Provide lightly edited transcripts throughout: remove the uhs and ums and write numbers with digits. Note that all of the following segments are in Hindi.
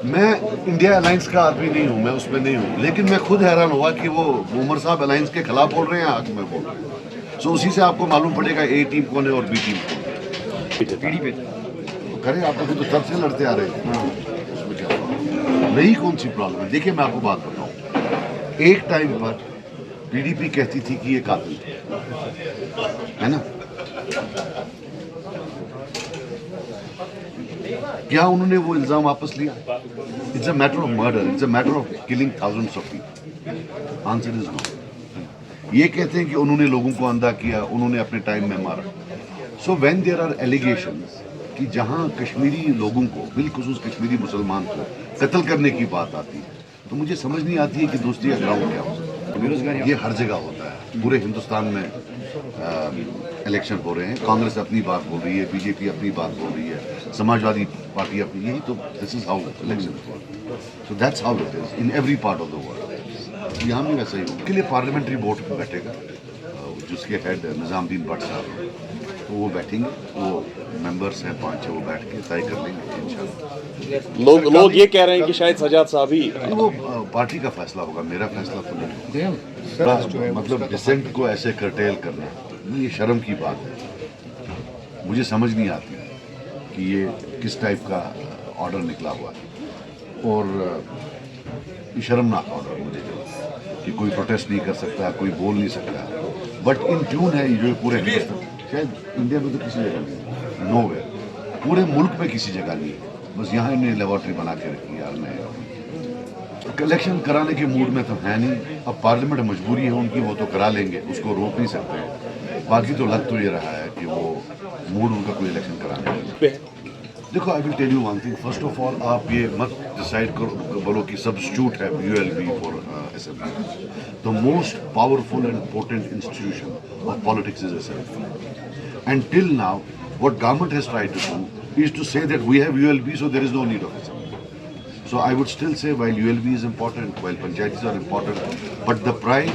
मैं इंडिया अलायंस का आदमी नहीं हूँ, मैं उसमें नहीं हूँ, लेकिन मैं खुद हैरान हुआ कि वो उमर साहब अलायंस के खिलाफ बोल रहे हैं, हक में बोल रहे हैं। सो उसी से आपको मालूम पड़ेगा ए टीम कौन है और बी टीम कौन है। पीडीपी तो करें, आप तो तब से लड़ते आ रहे हैं, उसमें क्या प्रॉब्लम? नहीं, कौन सी प्रॉब्लम है? देखिए मैं आपको बात बताऊँ, एक टाइम पर पीडीपी कहती थी कि ये कातिल है ना, क्या उन्होंने वो इल्जाम वापस लिया? It's a matter of murder, it's a matter of killing thousands of people. Answer is no. ये कहते हैं कि उन्होंने लोगों को अंधा किया, उन्होंने अपने टाइम में मारा। So when there are allegations कि जहां कश्मीरी लोगों को, बिलखुसूस कश्मीरी मुसलमान को कत्ल करने की बात आती है, तो मुझे समझ नहीं आती है कि दोस्ती का ग्राउंड क्या हो सकता है। बेरोजगारी ये हर जगह होता है, पूरे हिंदुस्तान में इलेक्शन हो रहे हैं, कांग्रेस अपनी बात बोल रही है, बीजेपी अपनी बात बोल रही है, समाजवादी पार्टी अपनी, यही तो this is how election, so that's how it is in every part of the world. यहाँ भी वैसा ही हो। के लिए पार्लियामेंट्री बोर्ड पे बैठेगा, जिसके हेड निजामुद्दीन भट्ट साहब, तो वो बैठेंगे, वो मेंबर्स हैं 5-6, वो बैठ के तय कर लेंगे इंशाल्लाह। लोग ये कह रहे हैं कि शायद सजाद साहब ही, वो पार्टी का फैसला होगा, मेरा फैसला तो नहीं होगा। मतलब डिसेंट को ऐसे कर्टेल करना, ये शर्म की बात है। मुझे समझ नहीं आती कि ये किस टाइप का ऑर्डर निकला हुआ है, और ये शर्मनाक ऑर्डर मुझे लगा कि कोई प्रोटेस्ट नहीं कर सकता, कोई बोल नहीं सकता, बट इन ट्यून है ये जो पूरे हिंदुस्तान, शायद इंडिया में तो किसी जगह नहीं, नोवेयर, पूरे मुल्क में किसी जगह नहीं है, बस यहाँ इन्हें लेबोरेटरी बना के रखी यार। मैं इलेक्शन कराने के मूड में तो है नहीं, अब पार्लियामेंट मजबूरी है उनकी, वो तो करा लेंगे, उसको रोक नहीं सकते। बाकी तो लग तो ये रहा है कि वो मूड उनका कोई इलेक्शन कराने का। देखो, I will tell you one thing, first of all आप ये मत डिसाइड करो, बोलो कि सब्स्टिट्यूट है ULB for assembly. The most powerful and important institution of politics is assembly, and till now what government has tried to do is to say that we have ULB, so there is no need of assembly. So I would still say, while ULB is important, while panchayatis are important, but the pride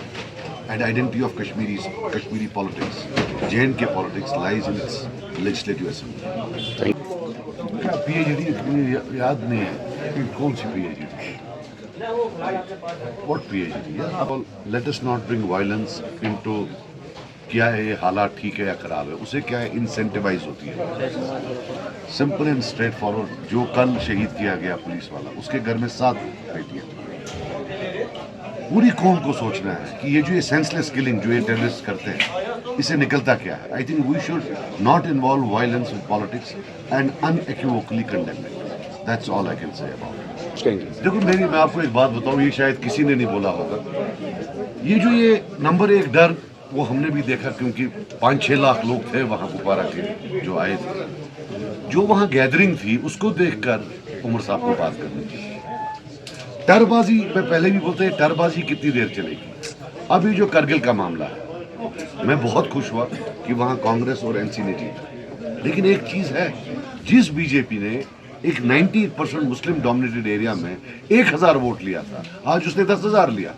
and identity of Kashmiri politics, J&K politics, lies in its legislative assembly. क्या PhD याद नहीं है कि कौन सी PhD? What PhD? Let us not bring violence into क्या है, ये हालात ठीक है या खराब है, उसे क्या है, इंसेंटिवाइज होती है। सिंपल एंड स्ट्रेट फॉरवर्ड, जो कल शहीद किया गया पुलिस वाला, उसके घर में 7 बेटियां, पूरी कौम को सोचना है कि ये जो ये सेंसलेस किलिंग जो ये टेररिस्ट करते हैं, इससे निकलता क्या है। I think we should not involve violence with politics and unequivocally condemn it. That's all I can say about it. देखो मैं आपको एक बात बताऊं, ये शायद किसी ने नहीं बोला होगा, ये जो ये नंबर 1 डर, वो हमने भी देखा, क्योंकि 5-6 लाख लोग थे वहाँ कुपवारा के जो आए थे, जो वहाँ गैदरिंग थी, उसको देखकर उमर साहब को बात करनी चाहिए। टरबाजी, मैं पहले भी बोलते हैं, टरबाजी कितनी देर चलेगी। अभी जो करगिल का मामला है, मैं बहुत खुश हुआ कि वहाँ कांग्रेस और एनसी ने जीता, लेकिन एक चीज है, जिस बीजेपी ने एक 90% मुस्लिम डोमिनेटेड एरिया में 1000 वोट लिया था, आज उसने 10,000 लिया।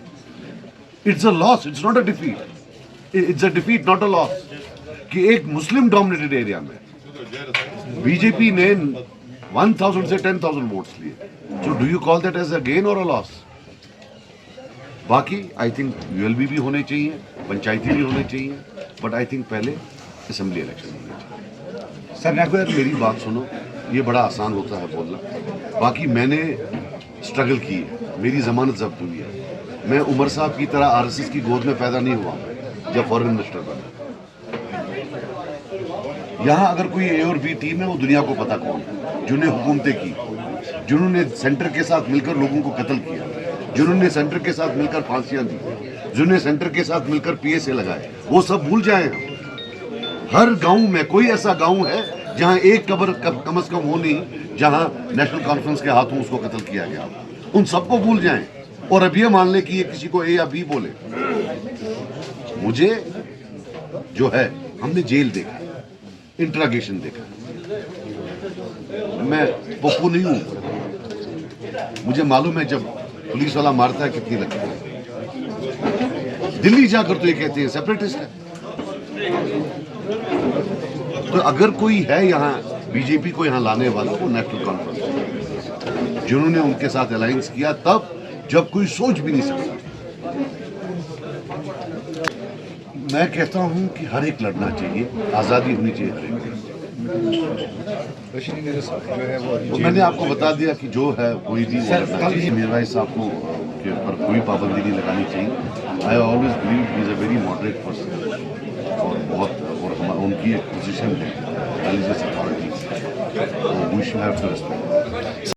It's a loss, it's not a defeat. It's a defeat, not a loss, कि एक मुस्लिम डोमिनेटेड एरिया में बीजेपी ने 1000 से 10,000 वोट्स लिए। So do you call that as a gain or a loss? बाकी आई थिंक यूएलबी भी होने चाहिए, पंचायती भी होने चाहिए, बट आई थिंक पहले असेंबली इलेक्शन होने चाहिए। सर यार मेरी बात सुनो, ये बड़ा आसान होता है बोलना, बाकी मैंने स्ट्रगल की है, मेरी जमानत जब्त हुई है, मैं उमर साहब की तरह आरएसएस की गोद में पैदा नहीं हुआ जब फॉरेन मिनिस्टर बना। यहाँ अगर कोई ए और बी टीम है, वो दुनिया को पता कौन है, जिन्होंने हुकूमतें की, जिन्होंने सेंटर के साथ मिलकर लोगों को कत्ल किया, जिन्होंने सेंटर के साथ मिलकर फांसियां दी, जिन्होंने सेंटर के साथ मिलकर पीएसए लगाए, वो सब भूल जाए। हर गांव में कोई ऐसा गांव है जहां एक कब्र कम से कम हो नहीं जहां नेशनल कॉन्फ्रेंस के हाथों उसको कत्ल किया गया, उन सबको भूल जाएं और अभी मान लें कि ये किसी को ए या बी बोले। मुझे जो है, हमने जेल देखा, इंट्रागेशन देखा, मैं पप्पू नहीं हूं, मुझे मालूम है जब पुलिस वाला मारता है कितनी लगती है। दिल्ली जाकर तो ये कहते हैं सेपरेटिस्ट है। तो अगर कोई है यहाँ बीजेपी को यहाँ लाने वाला, वो नेशनल कॉन्फ्रेंस, जिन्होंने उनके साथ अलायंस किया तब जब कोई सोच भी नहीं सकता। मैं कहता हूं कि हर एक लड़ना चाहिए, आज़ादी होनी चाहिए हर एक। तो मैंने आपको बता दिया कि जो है कोई भी वो लड़ना चाहिए। मीरवाइज साहब को के ऊपर कोई पाबंदी नहीं लगानी चाहिए। I always believe he is a very moderate person और बहुत और उनकी एक पोजीशन है religious authorities, we should have to respect.